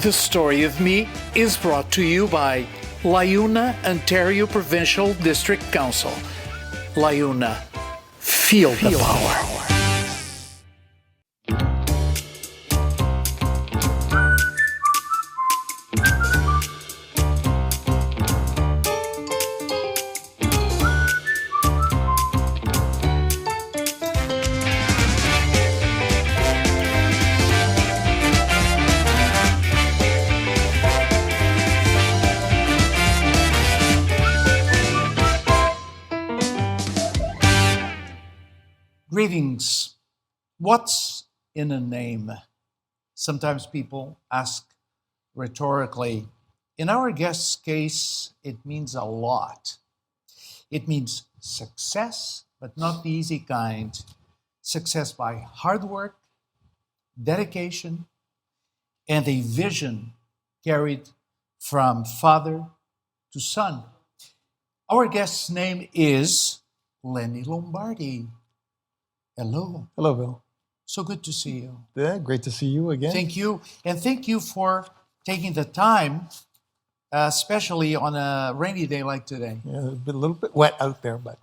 The Story of Me is brought to you by Liuna, Ontario Provincial District Council. Liuna, feel the power. Greetings. What's in a name? Sometimes people ask rhetorically. In our guest's case, it means a lot. It means success, but not the easy kind. Success by hard work, dedication, and a vision carried from father to son. Our guest's name is Lenny Lombardi. Hello. Hello, Bill. So good to see you. Yeah, great to see you again. Thank you. And thank you for taking the time, especially on a rainy day like today. Yeah, it's been a little bit wet out there, but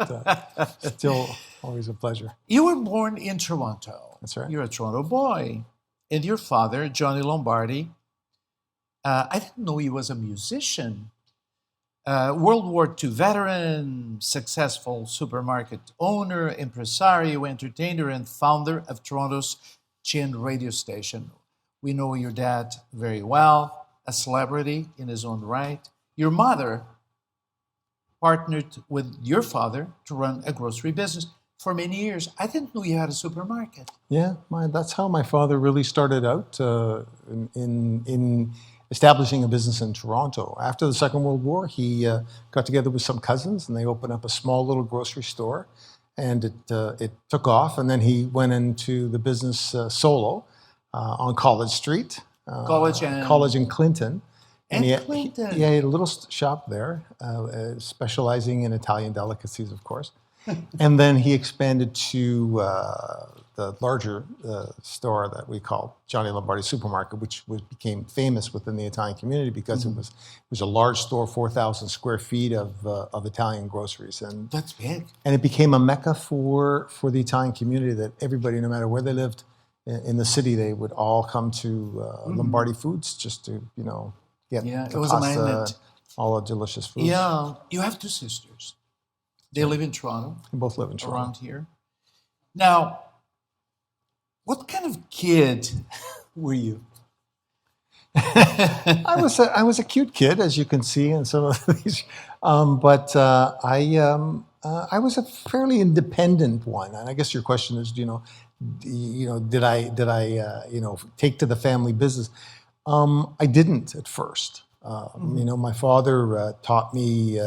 still always a pleasure. You were born in Toronto. That's right. You're a Toronto boy. And your father, Johnny Lombardi, I didn't know he was a musician. World War II veteran, successful supermarket owner, impresario, entertainer, and founder of Toronto's Chin radio station. We know your dad very well, a celebrity in his own right. Your mother partnered with your father to run a grocery business for many years. I didn't know you had a supermarket. Yeah, that's how my father really started out in establishing a business in Toronto. After the Second World War, he got together with some cousins and they opened up a small little grocery store, and it took off. And then he went into the business solo on College Street, College in Clinton. And he Clinton. He had a little shop there, specializing in Italian delicacies, of course. And then he expanded to the larger store that we call Johnny Lombardi Supermarket, which became famous within the Italian community because it was a large store, 4,000 square feet of Italian groceries, and that's big. And it became a mecca for the Italian community. That everybody, no matter where they lived in the city, they would all come to Lombardi Foods just to get it the was pasta, all the delicious foods. Yeah, you have two sisters. They live in Toronto. They both live in Toronto. Around here. Now, what kind of kid were you? I was a cute kid, as you can see in some of these, but I was a fairly independent one. And I guess your question is, did I take to the family business? I didn't at first. My father taught me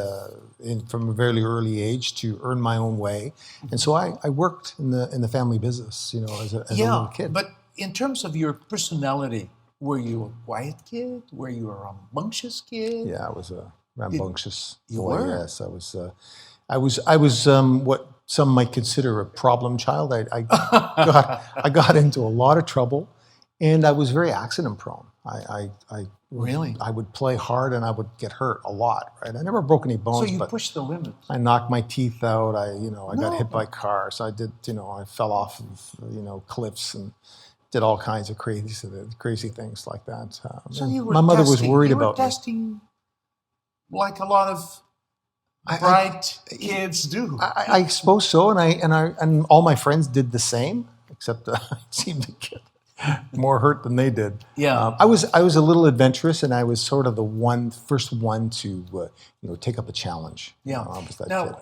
from a very early age to earn my own way, and so I worked in the family business, as a little kid. But in terms of your personality, were you a quiet kid? Were you a rambunctious kid? Yeah, I was a rambunctious boy. You were? Yes, I was what some might consider a problem child. I got into a lot of trouble, and I was very accident prone. Really? I would play hard and I would get hurt a lot, right? I never broke any bones. So you but pushed the limit. I knocked my teeth out. I got hit by cars. I did, I fell off of, cliffs and did all kinds of crazy things like that. So you were my mother was worried about me. Testing like a lot of bright kids do. I suppose so, and all my friends did the same, except I seemed to get more hurt than they did. Yeah, I was a little adventurous, and I was sort of the first one to take up a challenge. Yeah. I was that now, kid.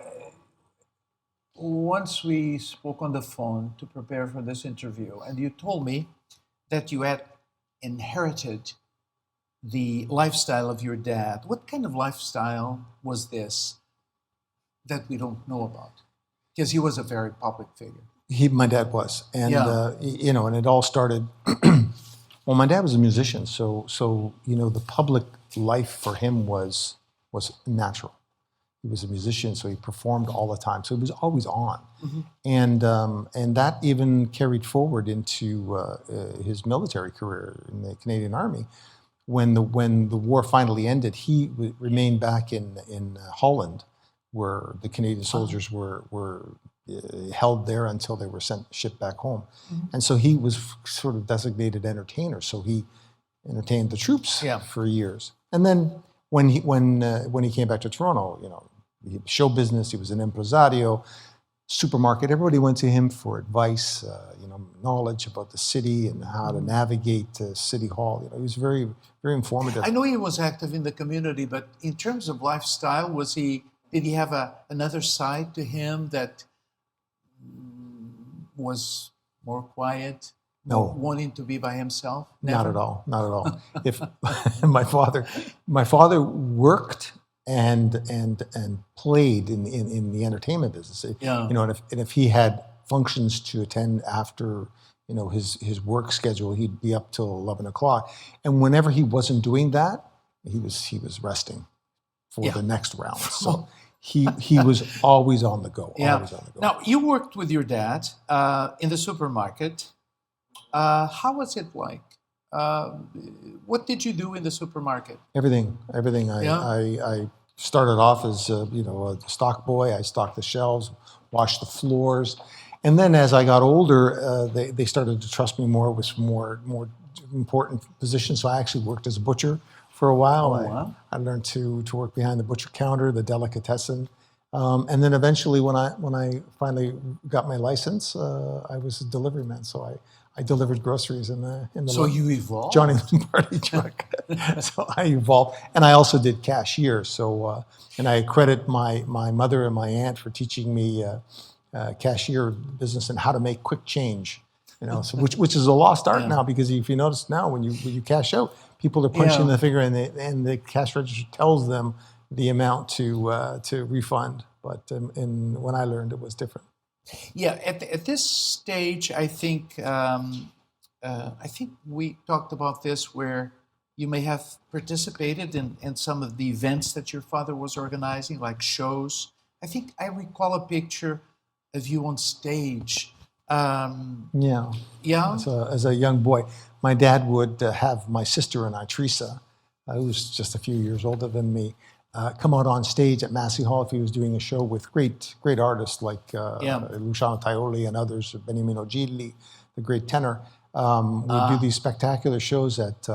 Once we spoke on the phone to prepare for this interview, and you told me that you had inherited the lifestyle of your dad. What kind of lifestyle was this that we don't know about? Because he was a very public figure. My dad was, and and it all started. Well, my dad was a musician, so the public life for him was natural. He was a musician, so he performed all the time. So he was always on, and that even carried forward into his military career in the Canadian Army. when the war finally ended, he remained back in Holland, where the Canadian soldiers were held there until they were shipped back home. And so he was sort of designated entertainer. So he entertained the troops for years. And then when he came back to Toronto, he had show business. He was an impresario, supermarket. Everybody went to him for advice, knowledge about the city and how to navigate City Hall. He was very, very informative. I know he was active in the community, but in terms of lifestyle, did he have another side to him that was more quiet? No, wanting to be by himself? Never? Not at all. Not at all. If my father worked and played in the entertainment business. And if he had functions to attend after his work schedule, he'd be up till 11 o'clock. And whenever he wasn't doing that, he was resting for the next round. So he was always on the go. Yeah. Always on the go. Now, you worked with your dad in the supermarket. How was it like? What did you do in the supermarket? Everything. I started off as a stock boy. I stocked the shelves, washed the floors, and then as I got older, they started to trust me more with more important positions. So I actually worked as a butcher for a while. Oh, wow. I learned to work behind the butcher counter, the delicatessen, and then eventually, when I finally got my license, I was a delivery man. So I delivered groceries in the So you evolved? Johnny Lombardi truck. So I evolved, and I also did cashier. So and I credit my mother and my aunt for teaching me cashier business and how to make quick change. So which is a lost art now, because if you notice now when you cash out, people are punching the figure and the cash register tells them the amount to refund. But when I learned, it was different. Yeah, at this stage, I think we talked about this, where you may have participated in some of the events that your father was organizing, like shows. I think I recall a picture of you on stage. Yeah. As a young boy, my dad would have my sister and I, Teresa, who was just a few years older than me, come out on stage at Massey Hall if he was doing a show with great artists like Luciano Tajoli and others, Beniamino Gigli, the great tenor. We'd do these spectacular shows at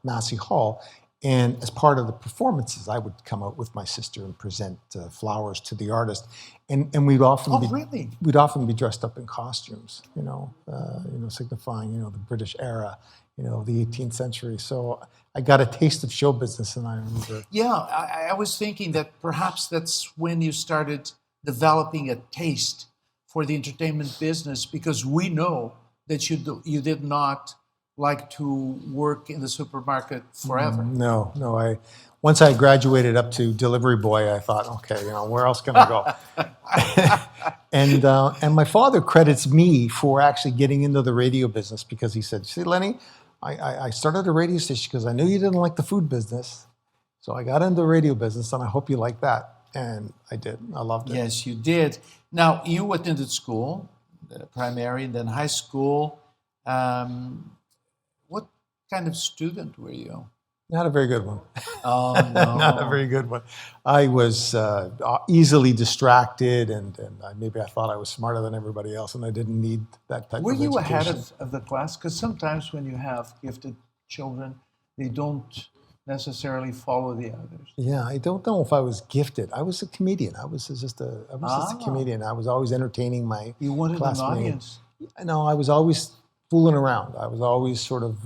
Massey Hall. And as part of the performances, I would come out with my sister and present flowers to the artist. And we'd often be dressed up in costumes, signifying, the British era, the 18th century. So I got a taste of show business, and I remember. Yeah, I was thinking that perhaps that's when you started developing a taste for the entertainment business, because we know that you did not like to work in the supermarket forever. No. Once I graduated up to delivery boy, I thought, okay, where else can I go? And my father credits me for actually getting into the radio business, because he said, "See, Lenny, I started a radio station because I knew you didn't like the food business. So I got into the radio business, and I hope you like that." And I did. I loved it. Yes, you did. Now, you attended school, primary, and then high school. What kind of student were you? Not a very good one. Oh, no. Not a very good one. I was easily distracted, and maybe I thought I was smarter than everybody else, and I didn't need that type of education. Were you ahead of the class? Because sometimes when you have gifted children, they don't necessarily follow the others. Yeah, I don't know if I was gifted. I was a comedian. I was just a comedian. I was always entertaining my You wanted classmates. an audience. No, I was always fooling around. I was always sort of,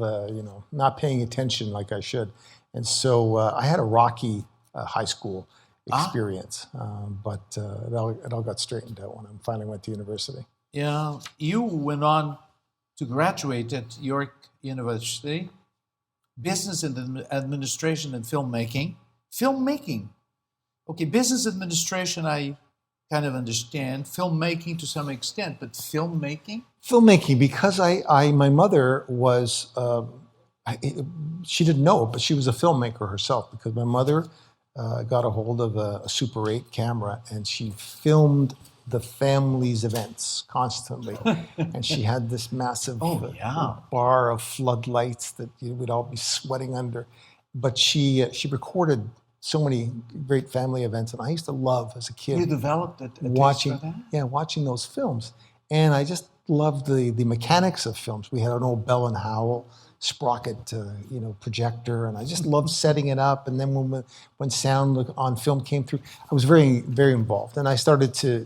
not paying attention like I should. And so I had a rocky high school experience, but it all got straightened out when I finally went to university. Yeah, you went on to graduate at York University, business and administration and filmmaking. Filmmaking. Okay, business administration, I kind of understand. Filmmaking to some extent, but filmmaking? Filmmaking, because my mother was, she didn't know it, but she was a filmmaker herself, because my mother got a hold of a Super 8 camera, and she filmed the family's events constantly. And she had this massive bar of floodlights that you would all be sweating under. But she recorded so many great family events, and I used to love as a kid. You developed a taste watching, for that? yeah, watching those films, and I just loved the mechanics of films. We had an old Bell and Howell sprocket, projector, and I just loved setting it up. And then when sound on film came through, I was very, very involved, and I started to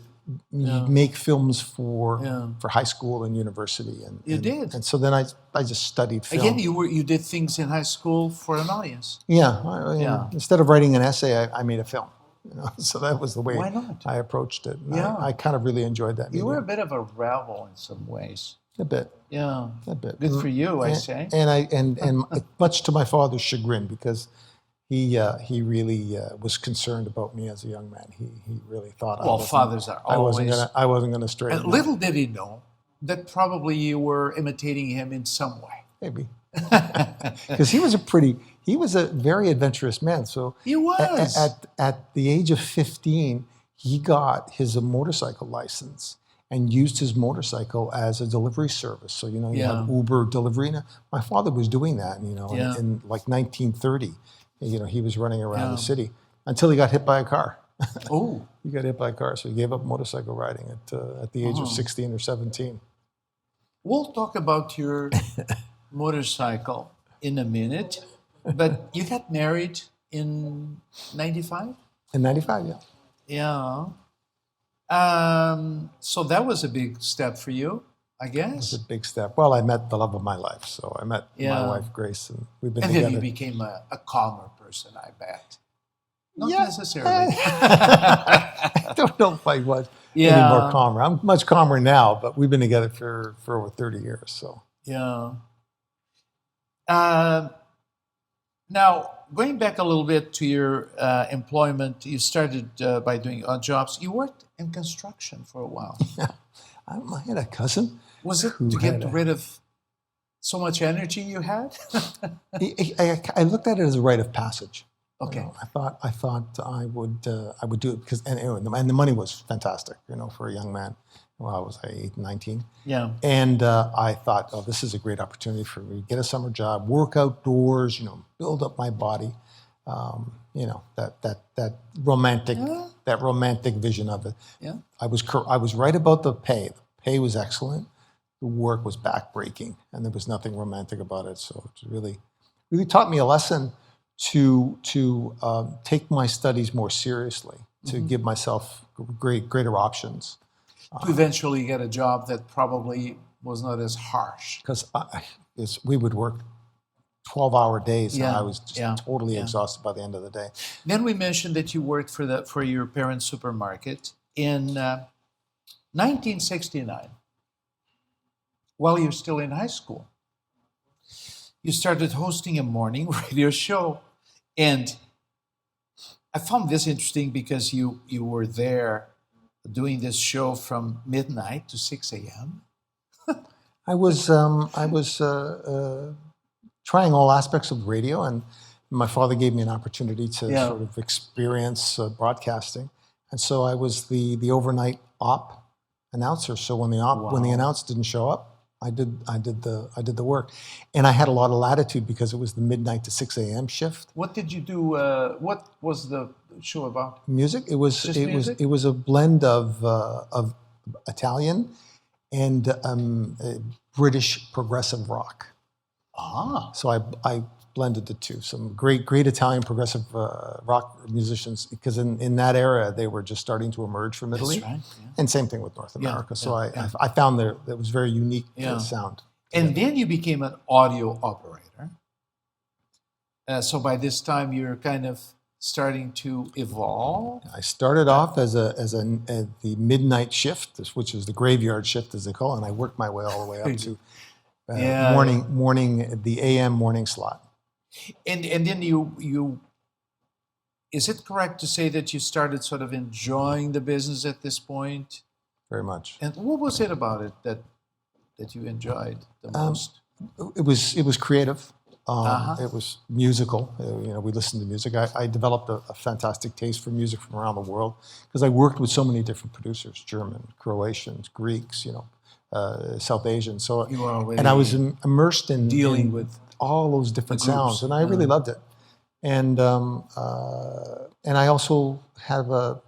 make films for high school and university. And you did, and so then I just studied film. Again, you did things in high school for an audience. Yeah. Instead of writing an essay, I made a film. So that was the way Why not? I approached it. I kind of really enjoyed that. You were a bit of a rebel in some ways. A bit. Yeah. A bit. Good for you, I say. And much to my father's chagrin, because he really was concerned about me as a young man. He really thought fathers are always. I wasn't gonna straighten. And little did he know that probably you were imitating him in some way. Maybe. Because he was a very adventurous man. So he was. At the age of 15, he got his motorcycle license and used his motorcycle as a delivery service. So, you have Uber delivery. Now, my father was doing that, in like 1930. He was running around the city until he got hit by a car. Oh. He got hit by a car, so he gave up motorcycle riding at the age of 16 or 17. We'll talk about your motorcycle in a minute, but you got married in 95? In 95, yeah. Yeah. So that was a big step for you, I guess. It was a big step. Well, I met the love of my life. So I met my wife, Grace, and we've been together. And then you became a calmer person, I bet. Not necessarily. I don't know if I was any more calmer. I'm much calmer now, but we've been together for over 30 years. So yeah. Now, going back a little bit to your employment, you started by doing odd jobs. You worked in construction for a while. Yeah. I had a cousin. Was it to get rid of so much energy you had? I looked at it as a rite of passage. Okay. I thought I would do it because and the money was fantastic, for a young man. Well, I was 19. Yeah. And I thought, oh, this is a great opportunity for me to get a summer job, work outdoors, build up my body. That romantic vision of it. Yeah. I was right about the pay. The pay was excellent. The work was backbreaking, and there was nothing romantic about it. So it really taught me a lesson to take my studies more seriously, to give myself greater options. To eventually get a job that probably was not as harsh. Because we would work 12-hour days, and I was just totally exhausted by the end of the day. Then we mentioned that you worked for your parents' supermarket in 1969, while you're still in high school. You started hosting a morning radio show, and I found this interesting because you were there doing this show from midnight to 6 a.m. I was trying all aspects of radio, and my father gave me an opportunity to sort of experience broadcasting, and so I was the overnight op announcer. So when the announcer didn't show up, I did the work, and I had a lot of latitude because it was the midnight to 6 a.m. shift. What did you do? What was the show about? Music. It was a blend of Italian and British progressive rock. Ah. So I blended the two. Some great Italian progressive rock musicians, because in that era they were just starting to emerge from Italy. That's right. Yeah. And same thing with North America. I found that was very unique sound. And then you became an audio operator. So by this time you're kind of starting to evolve. I started off as the midnight shift, which is the graveyard shift as they call it, and I worked my way all the way up to morning the AM morning slot. And then you is it correct to say that you started sort of enjoying the business at this point? Very much. And what was it about it that you enjoyed the most? It was creative. It was musical. We listened to music. I developed a fantastic taste for music from around the world because I worked with so many different producers: German, Croatians, Greeks, South Asian. So, You were already and I was immersed in dealing in with all those different the groups. sounds, and I really loved it. And I also have a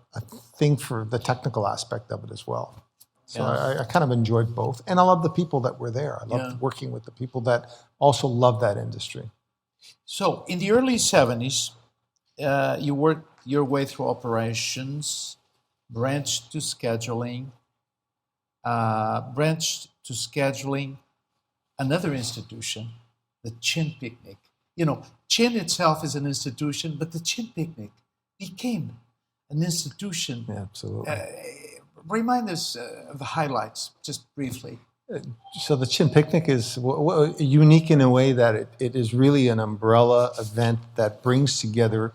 thing for the technical aspect of it as well. So Yeah. I kind of enjoyed both, and I love the people that were there. I loved Yeah. working with the people that also love that industry. So in the early 70s, you worked your way through operations, branched to scheduling another institution, the Chin Picnic. Chin itself is an institution, but the Chin Picnic became an institution. Yeah, absolutely. Remind us of the highlights, just briefly. So the Chin Picnic is unique in a way that it is really an umbrella event that brings together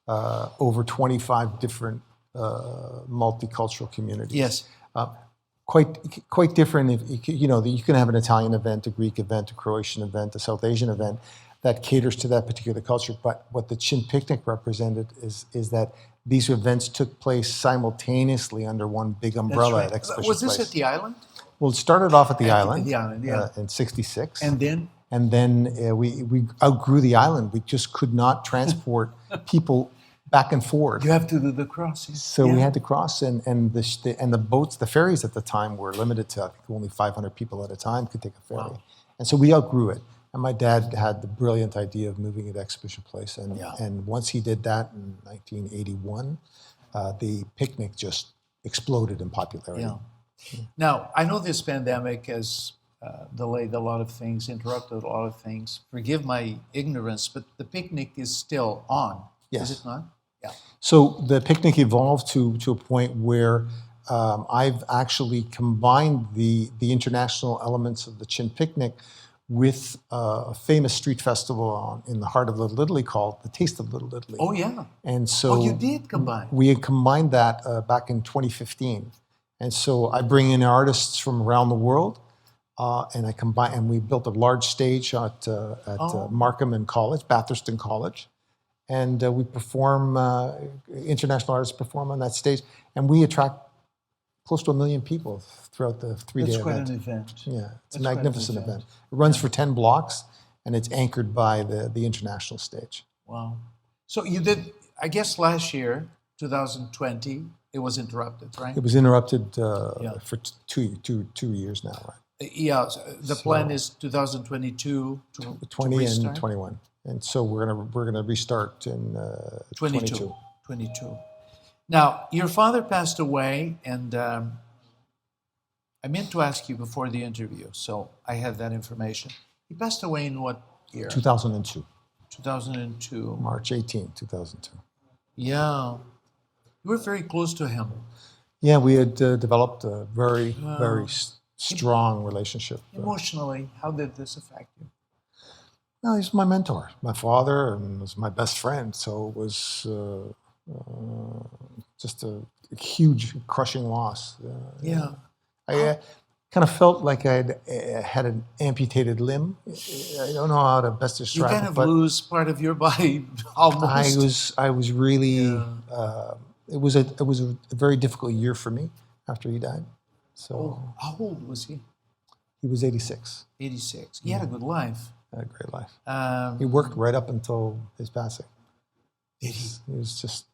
over 25 different multicultural communities. Yes. Quite different. If you can have an Italian event, a Greek event, a Croatian event, a South Asian event that caters to that particular culture. But what the Chin Picnic represented is that these events took place simultaneously under one big umbrella That's at right. Exhibition Was this Place. at the island? Well, it started off at the island, The island, yeah. in '66. And then? And then we outgrew the island. We just could not transport people back and forth. You have to do the crossing. So we had to cross, and the boats, the ferries at the time were limited to, I think, only 500 people at a time could take a ferry. Wow. And so we outgrew it. And my dad had the brilliant idea of moving it to Exhibition Place. And once he did that in 1981, the picnic just exploded in popularity. Yeah. Now, I know this pandemic has delayed a lot of things, interrupted a lot of things. Forgive my ignorance, but the picnic is still on, Yes. is it not? Yeah. So the picnic evolved to a point where I've actually combined the international elements of the Chin Picnic with a famous street festival in the heart of Little Italy called the Taste of Little Italy. Oh, yeah. And so you did combine. We had combined that back in 2015. And so I bring in artists from around the world, and we built a large stage at Markham and College, Batherston College. And we perform, international artists perform on that stage, and we attract close to 1 million people throughout the 3-day That's event. quite an event. Yeah, it's a magnificent event. It runs for 10 blocks, and it's anchored by the international stage. Wow. So you did, I guess last year, 2020, it was interrupted, right? It was interrupted for two years now, right? Yeah, the plan is 2022 to 20 restart? and 21. And so we're gonna restart in 22. 22. Now, your father passed away, and I meant to ask you before the interview, so I had that information. He passed away in what year? 2002. 2002. March 18, 2002. Yeah. You were very close to him. Yeah, we had developed a very strong relationship. Emotionally, how did this affect you? No, he's my mentor, my father, and was my best friend. So it was just a huge, crushing loss. Yeah. I kind of felt like I had an amputated limb. I don't know how to best describe it. You kind of lose part of your body almost. I was really. It was a very difficult year for me after he died. So how old was he? He was 86. 86. He had a good life. Had a great life. He worked right up until his passing. Did he? He was just,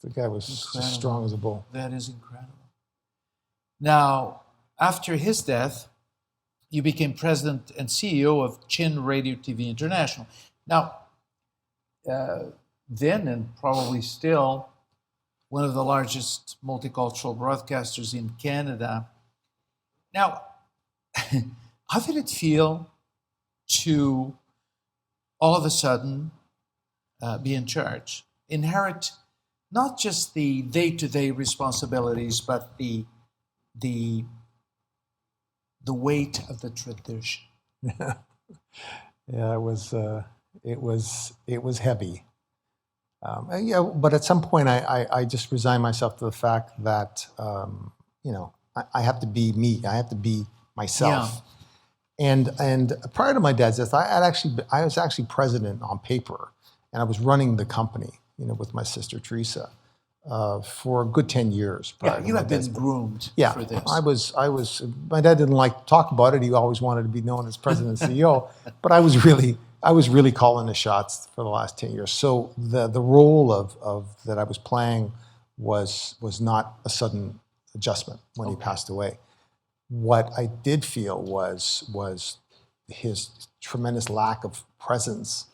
the guy was Incredible. just strong as a bull. That is incredible. Now, after his death, you became president and CEO of Chin Radio TV International. Now, then and probably still, one of the largest multicultural broadcasters in Canada. Now, how did it feel to all of a sudden be in charge, inherit not just the day-to-day responsibilities, but the weight of the tradition? Yeah, it was heavy. Yeah, but at some point, I just resigned myself to the fact that I have to be me. I have to be myself. And prior to my dad's death, I was actually president on paper, and I was running the company, with my sister Teresa, for a good 10 years. Yeah, you have been groomed Yeah, for this. I was. My dad didn't like to talk about it. He always wanted to be known as president and CEO, but I was really calling the shots for the last 10 years. So the role of that I was playing was not a sudden adjustment when he passed away. What I did feel was his tremendous lack of presence,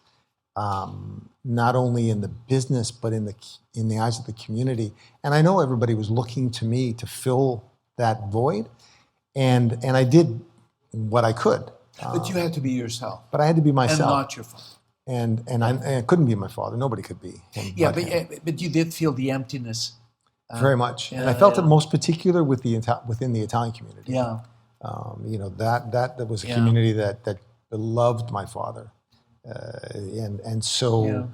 not only in the business but in the eyes of the community. And I know everybody was looking to me to fill that void, and I did what I could. But you had to be yourself. But I had to be myself, and not your father. And I couldn't be my father. Nobody could be him. Yeah, but you did feel the emptiness. Very much, and I felt it most particular within the Italian community. Yeah, that was a community that loved my father, and so,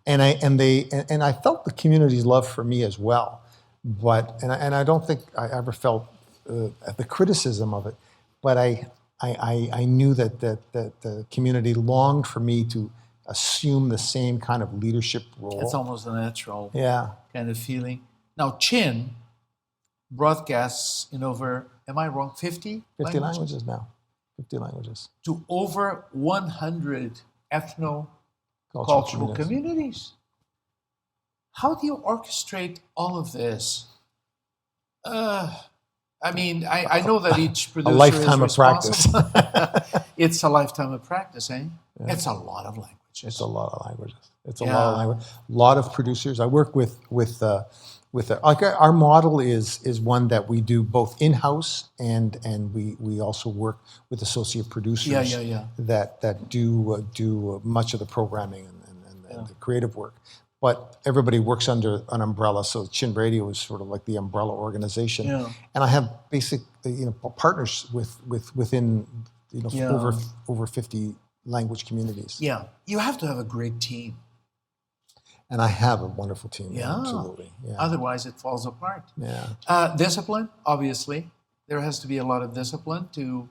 and I felt the community's love for me as well. But I don't think I ever felt the criticism of it, but I knew that the community longed for me to assume the same kind of leadership role. It's almost a natural kind of feeling. Now, Chin broadcasts in over, am I wrong, 50 languages now. 50 languages. To over 100 ethno-cultural communities. How do you orchestrate all of this? I know that each producer a lifetime is of practice. It's a lifetime of practice, eh? Yeah. It's a lot of languages. It's a lot of languages. It's a lot of language. A lot of producers. I work with our model is one that we do both in-house and we also work with associate producers that do much of the programming and the creative work. But everybody works under an umbrella, so Chin Radio is sort of like the umbrella organization. Yeah. And I have basic partners within over 50 language communities. Yeah, you have to have a great team. And I have a wonderful team. Yeah, absolutely. Yeah. Otherwise, it falls apart. Yeah. Discipline, obviously, there has to be a lot of discipline to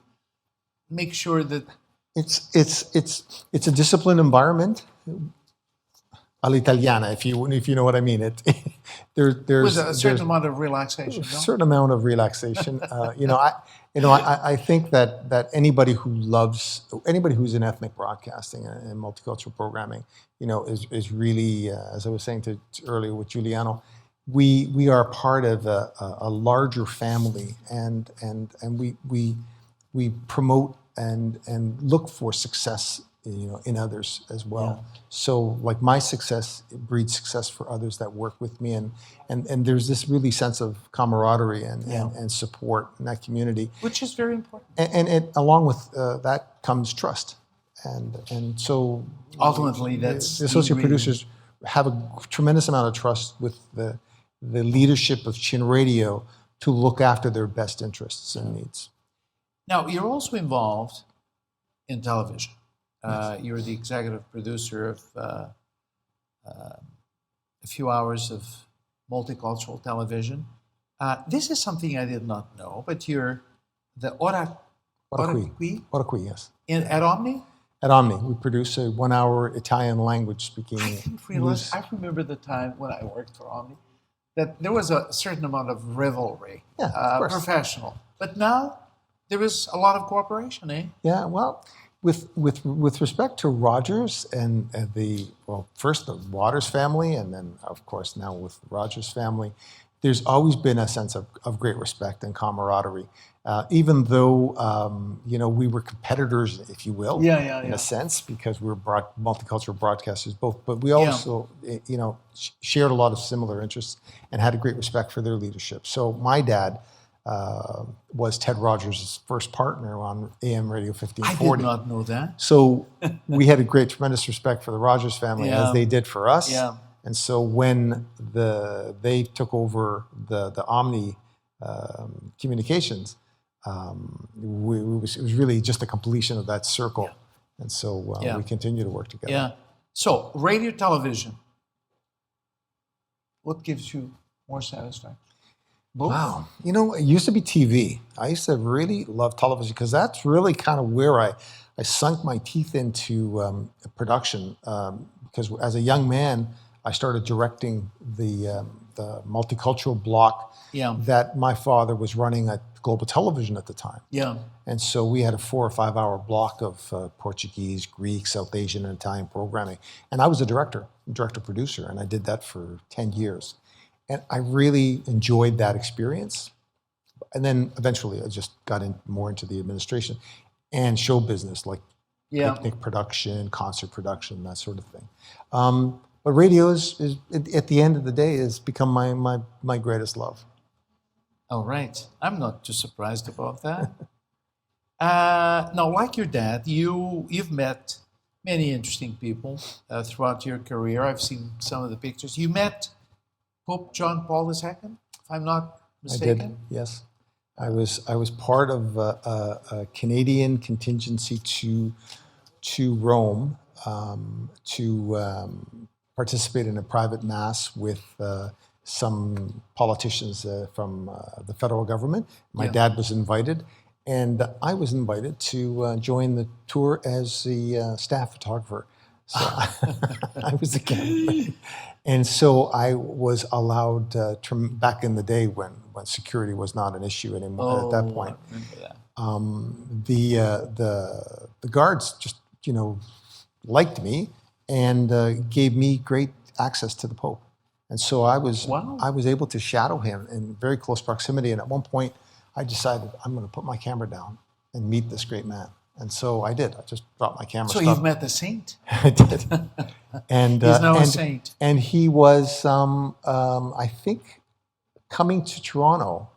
make sure that it's a disciplined environment. All'italiana, if you know what I mean. There's a certain amount of relaxation. A certain amount of relaxation. I think that anybody who's in ethnic broadcasting and multicultural programming, is really, as I was saying earlier with Giuliano, we are part of a larger family, and we promote and look for success in others as well. Yeah. So like my success breeds success for others that work with me, and there's this really sense of camaraderie and support in that community, which is very important. And it, along with that comes trust, and so ultimately that's the associate producers have a tremendous amount of trust with the leadership of Chin Radio to look after their best interests and needs. Now you're also involved in television. You're the executive producer of a few hours of multicultural television. This is something I did not know, but you're the Ora Qui, yes. At Omni? At Omni, we produce a 1-hour Italian language speaking. I didn't realize. I remember the time when I worked for Omni that there was a certain amount of rivalry, professional. But now there is a lot of cooperation, eh? Yeah, well. With respect to Rogers and first the Waters family, and then of course now with the Rogers family, there's always been a sense of great respect and camaraderie, even though we were competitors, if you will, in a sense, because we were multicultural broadcasters both. But we also shared a lot of similar interests and had a great respect for their leadership. So my dad was Ted Rogers' first partner on AM Radio 1540. I did not know that. So we had a tremendous respect for the Rogers family, as they did for us. Yeah. And so when they took over the Omni communications, it was really just a completion of that circle. Yeah. And so we continue to work together. Yeah. So radio, television, what gives you more satisfaction? Both? Wow. You know, it used to be TV. I used to really love television because that's really kind of where I sunk my teeth into production. Because as a young man, I started directing the multicultural block Yeah. that my father was running at Global Television at the time. Yeah. And so we had a 4 or 5 hour block of Portuguese, Greek, South Asian, and Italian programming. And I was a director producer, and I did that for 10 years. And I really enjoyed that experience. And then eventually I just got more into the administration and show business, like Yeah. picnic production, concert production, that sort of thing. But radio is at the end of the day, has become my greatest love. All right. I'm not too surprised about that. Now, like your dad, you've met many interesting people throughout your career. I've seen some of the pictures. You met Pope John Paul II, if I'm not mistaken. I did, yes. I was part of a Canadian contingency to Rome to participate in a private mass with some politicians from the federal government. My dad was invited, and I was invited to join the tour as the staff photographer. So I was the cameraman. And so I was allowed back in the day when security was not an issue anymore. At that point, I remember that. the guards just liked me and gave me great access to the Pope. And so I was able to shadow him in very close proximity. And at one point, I decided I'm going to put my camera down and meet this great man. And so I did. I just dropped my camera. So you've met the saint? I did. And he's now a saint. And he was, I think, coming to Toronto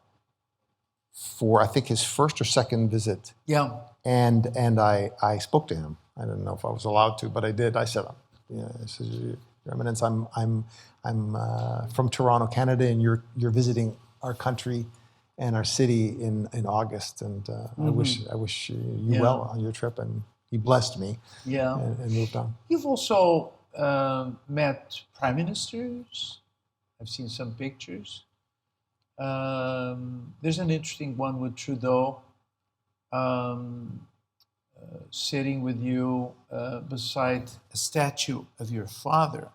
for, I think, his first or second visit. Yeah. And I spoke to him. I didn't know if I was allowed to, but I did. I said, I said, Your Eminence, I'm from Toronto, Canada, and you're visiting our country and our city in August, and I wish you well on your trip. And he blessed me. Yeah. And moved on. You've also met prime ministers. I've seen some pictures. There's an interesting one with Trudeau sitting with you beside a statue of your father.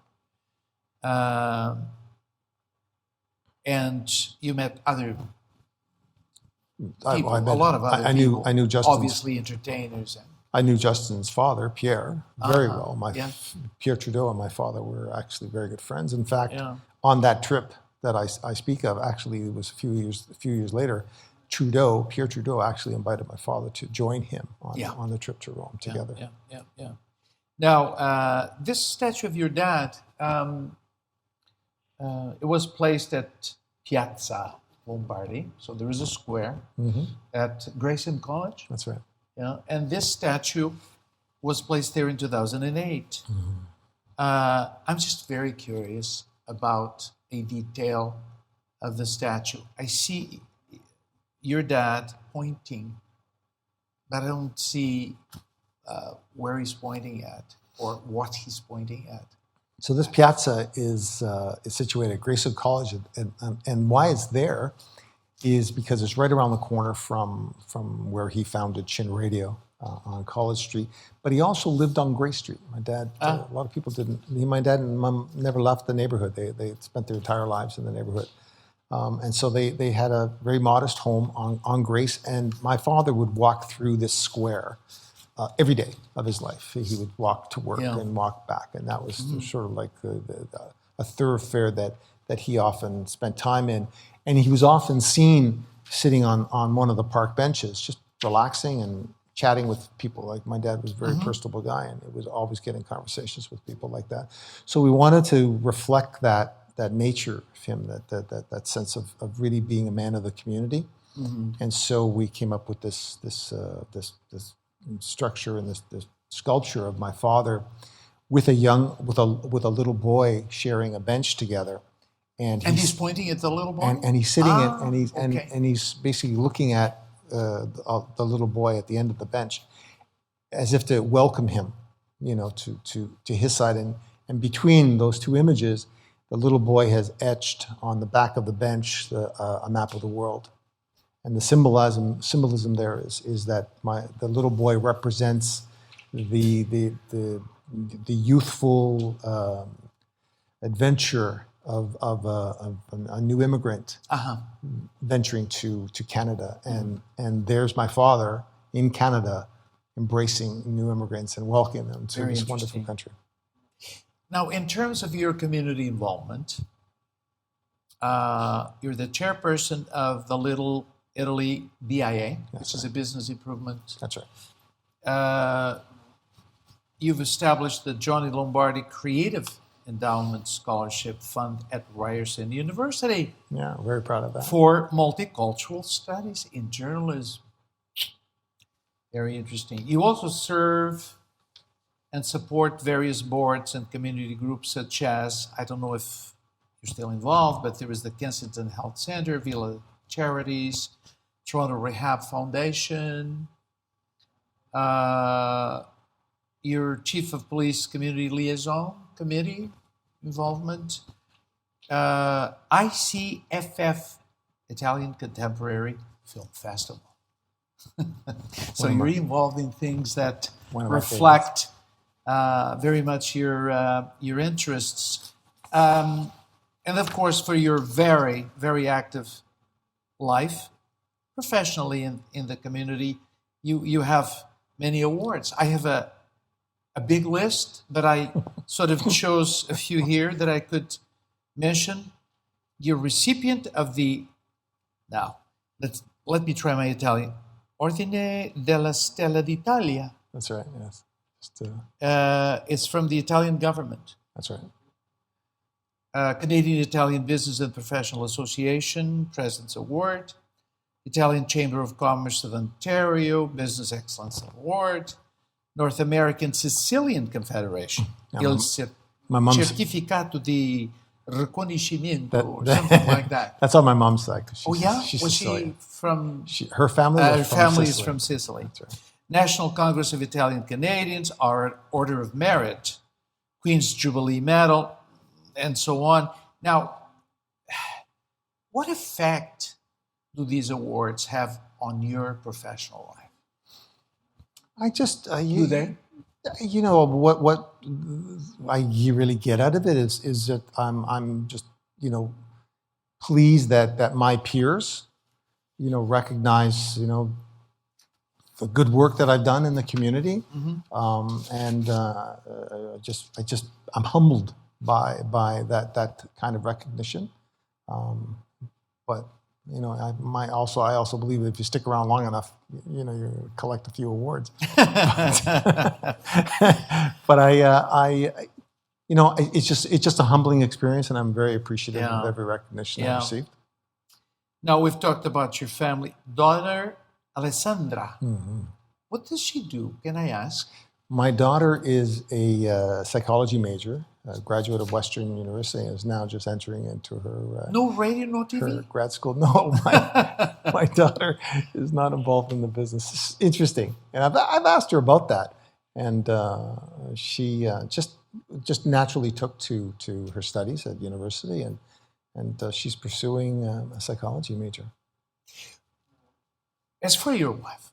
And you met other people, a lot of other people. I knew Justin's, obviously entertainers. I knew Justin's father, Pierre, very well. Pierre Trudeau and my father were actually very good friends. In fact, on that trip that I speak of, actually it was a few years later, Pierre Trudeau actually invited my father to join him on the trip to Rome together. Yeah. Now, this statue of your dad, it was placed at Piazza Lombardi, so there is a square at Grayson College. That's right. Yeah, and this statue was placed there in 2008. I'm just very curious about a detail of the statue. I see your dad pointing, but I don't see where he's pointing at or what he's pointing at. So this piazza is situated at Grayson College, and why it's there is because it's right around the corner from where he founded Chin Radio on College Street. But he also lived on Gray Street. My dad, a lot of people didn't. My dad and mom never left the neighborhood. They spent their entire lives in the neighborhood. And so they had a very modest home on Grace, and my father would walk through this square every day of his life. He would walk to work and walk back, and that was sort of like a thoroughfare that he often spent time in. And he was often seen sitting on one of the park benches, just relaxing and chatting with people. Like my dad was a very personable guy, and it was always getting conversations with people like that. So we wanted to reflect that nature of him, that sense of really being a man of the community. And so we came up with this structure and this sculpture of my father with a little boy sharing a bench together. And he's pointing at the little boy? And he's sitting and he's basically looking at the little boy at the end of the bench as if to welcome him, to his side. And between those two images, the little boy has etched on the back of the bench a map of the world. And the symbolism there is that the little boy represents the youthful adventure of a new immigrant venturing to Canada, and there's my father in Canada embracing new immigrants and welcoming them to this wonderful country. Now, in terms of your community involvement, you're the chairperson of the Little Italy BIA, which is a business improvement. That's right. You've established the Johnny Lombardi Creative Endowment Scholarship Fund at Ryerson University. Yeah, very proud of that. For multicultural studies in journalism. Very interesting. You also serve and support various boards and community groups such as, I don't know if you're still involved, but there is the Kensington Health Center, Villa Charities, Toronto Rehab Foundation. Your Chief of Police Community Liaison Committee involvement. ICFF, Italian Contemporary Film Festival. So you're involved in things that reflect very much your interests. And of course, for your very, very active life, professionally in the community, you have many awards. I have a big list, but I sort of chose a few here that I could mention. You're recipient of now, let me try my Italian. Ordine della Stella d'Italia. That's right, yes. It's from the Italian government. That's right. Canadian-Italian Business and Professional Association, President's Award. Italian Chamber of Commerce of Ontario, Business Excellence Award. North American Sicilian Confederation, il certificato di riconoscimento, or something like that. That's on my mom's side. She's was Sicilian. She from? Her family. Her family is from Sicily. That's right. National Congress of Italian Canadians, Order of Merit, Queen's Jubilee Medal, and so on. Now, what effect do these awards have on your professional life? I just do they? You know what I really get out of it is that I'm just pleased that my peers recognize the good work that I've done in the community, and I'm humbled by that kind of recognition, but. I also believe that if you stick around long enough, you collect a few awards. But it's just a humbling experience, and I'm very appreciative of every recognition I received. Now we've talked about your family. Daughter Alessandra, what does she do? Can I ask? My daughter is a psychology major, a graduate of Western University, and is now just entering into her no radio, no TV? Her grad school. No, my daughter is not involved in the business. It's interesting, and I've asked her about that, and she just naturally took to her studies at university, and she's pursuing a psychology major. As for your wife.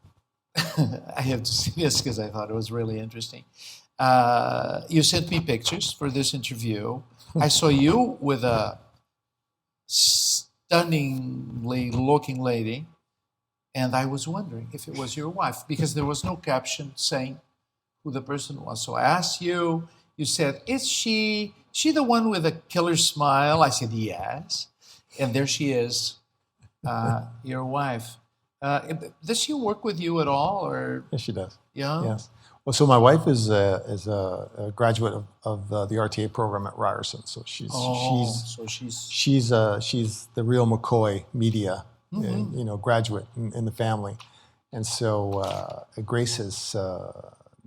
I have to say this because I thought it was really interesting. You sent me pictures for this interview. I saw you with a stunningly looking lady, and I was wondering if it was your wife because there was no caption saying who the person was. So I asked you. You said, "Is she the one with a killer smile?" I said, "Yes," and there she is, your wife. Does she work with you at all, or? Yes, she does. Yeah. Yes. Well, so my wife is a graduate of the RTA program at Ryerson. So she's the real McCoy media, graduate in the family, and so Grace is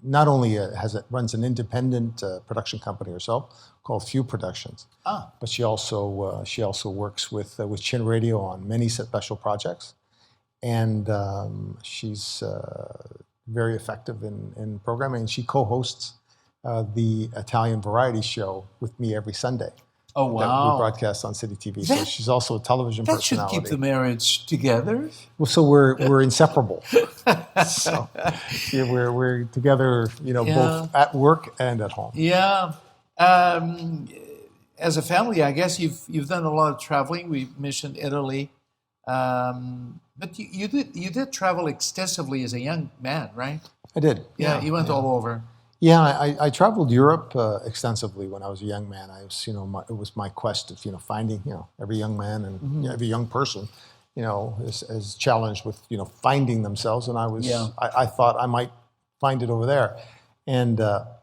not only runs an independent production company herself called Few Productions, but she also works with Chin Radio on many special projects. And she's very effective in programming. She co-hosts the Italian variety show with me every Sunday. Oh, that we wow. broadcast on City TV. So That- she's also a television That should personality. keep the marriage together. Well, so we're inseparable. So yeah, we're together, Yeah. both at work and at home. Yeah. As a family, I guess you've done a lot of traveling. We mentioned Italy, but you did travel extensively as a young man, right? I did. Yeah, you went all over. Yeah, I traveled Europe extensively when I was a young man. I was, it was my quest of, finding, every young man and every young person, is challenged with, finding themselves. And I was, Yeah. I thought I might find it over there. And,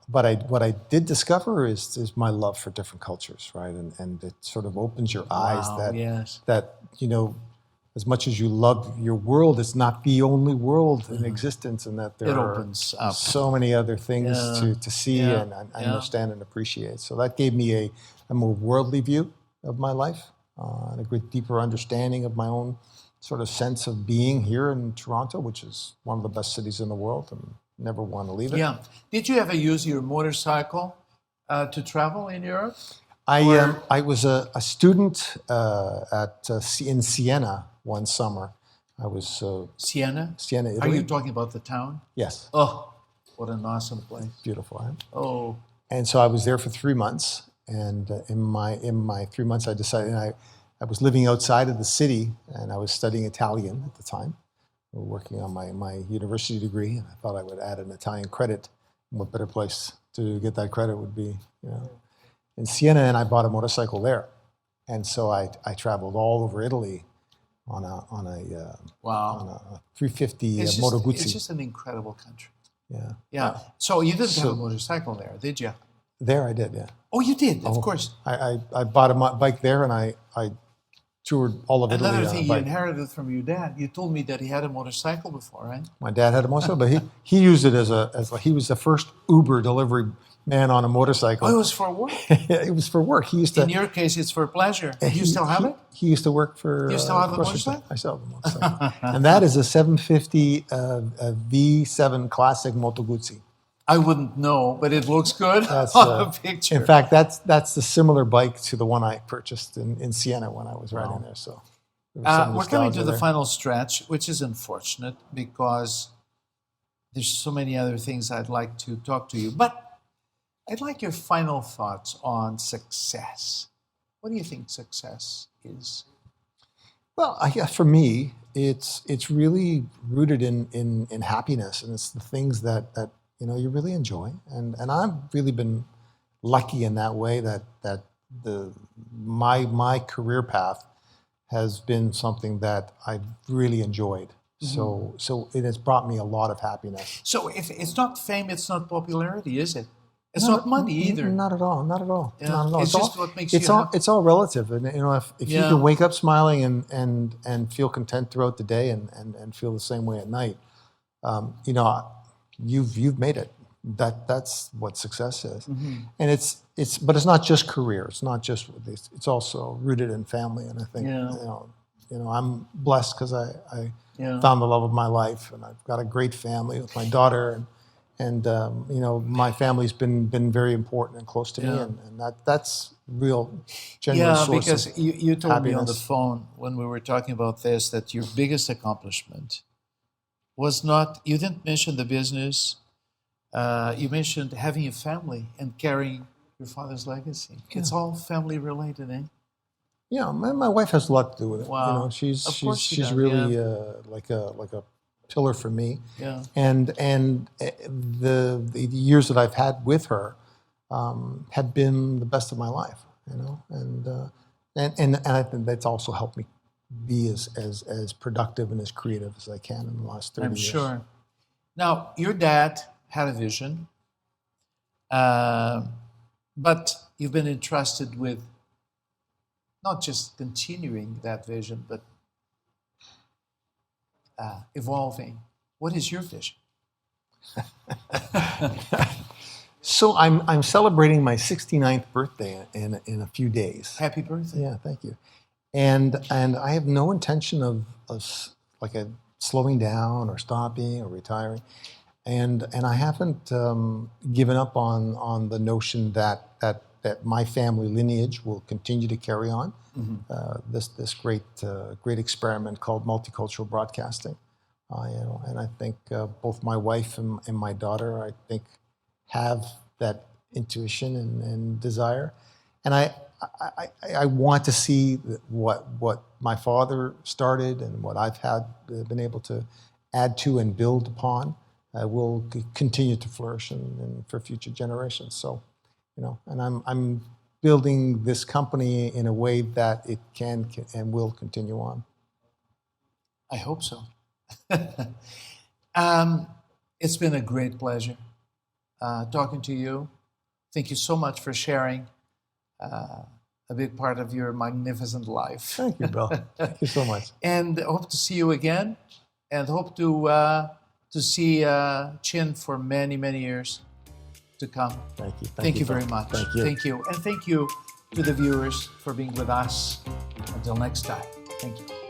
but what I did discover is my love for different cultures, right? And it sort of opens your eyes Wow, that, yes. as much as you love your world, it's not the only world in existence, and that there It are opens up. so many other things Yeah. to see Yeah. and Yeah. understand and appreciate. So that gave me a more worldly view of my life and a great deeper understanding of my own sort of sense of being here in Toronto, which is one of the best cities in the world, and never want to leave it. Yeah. Did you ever use your motorcycle to travel in Europe? I was a student in Siena one summer. I was Siena? Siena, Are Italy. you talking about the town? Yes, Oh, what an awesome place. beautiful. Right? Oh, And so I was there for 3 months, and in my 3 months, I decided I was living outside of the city, and I was studying Italian at the time, working on my university degree, and I thought I would add an Italian credit. And what better place to get that credit would be, in Siena, and I bought a motorcycle there, and so I traveled all over Italy on a wow. 350 It's Moto Guzzi. just an incredible country. Yeah, Yeah. So you didn't have So- a motorcycle there, did you? there I did. Yeah. Oh, you did, of course. I bought a bike there, and I toured all of Italy Another on thing a you bike. inherited from your dad, you told me that he had a motorcycle before, right? My dad had a motorcycle, but he used it as he was the first Uber delivery man on a motorcycle. Oh, it was for work. It was for work. He used to. In your case, it's for pleasure. You still have it? He used to work for. You still have the grocery store. motorcycle? I still have the motorcycle, and that is a 750 V7 Classic Moto Guzzi. I wouldn't know, but it looks good That's, on the picture. In fact, that's the similar bike to the one I purchased in Siena when I was riding there. So there was some we're coming to nostalgia the there. final stretch, which is unfortunate because there's so many other things I'd like to talk to you. But I'd like your final thoughts on success. What do you think success is? Well, I guess for me, it's really rooted in happiness, and it's the things that you really enjoy. And I've really been lucky in that way that my career path has been something that I've really enjoyed. So it has brought me a lot of happiness. So if it's not fame, it's not popularity, is it? It's not money either. Not at all. Not at all. Yeah, Not at all. it's just what makes you it's all happy. it's all relative. And if you Yeah. can wake up smiling and feel content throughout the day and feel the same way at night, you've made it. That's what success is. And but it's not just career. It's not just it's also rooted in family. And I think Yeah. I'm blessed because I Yeah. found the love of my life, and I've got a great family with my daughter, and my family's been very important and close to me, Yeah. and that's real genuine Yeah, source because of you told me on the happiness. phone when we were talking about this that your biggest accomplishment was not, you didn't mention the business, you mentioned having a family and carrying your father's legacy. It's all family related, eh? Yeah, my wife has a lot to do with it. Wow. She's Of course she she's does, really yeah. like a pillar for me. Yeah. And the years that I've had with her have been the best of my life. And I think that's also helped me be as productive and as creative as I can in the last 30 I'm years. sure. Now, your dad had a vision, but you've been entrusted with not just continuing that vision, but evolving. What is your vision? So I'm celebrating my 69th birthday in a few days. Happy birthday. Yeah, thank you. And I have no intention of slowing down or stopping or retiring. And I haven't given up on the notion that that my family lineage will continue to carry on this great experiment called multicultural broadcasting. And I think both my wife and my daughter, I think, have that intuition and desire. And I want to see what my father started and what I've been able to add to and build upon will continue to flourish and for future generations. So, and I'm building this company in a way that it can and will continue on. I hope so. It's been a great pleasure talking to you. Thank you so much for sharing a big part of your magnificent life. Thank you, Bill. Thank you so much. And hope to see you again, and hope to see Chin for many, many years to come. Thank you. Thank you very much. Thank you. Thank you. And thank you to the viewers for being with us. Until next time. Thank you.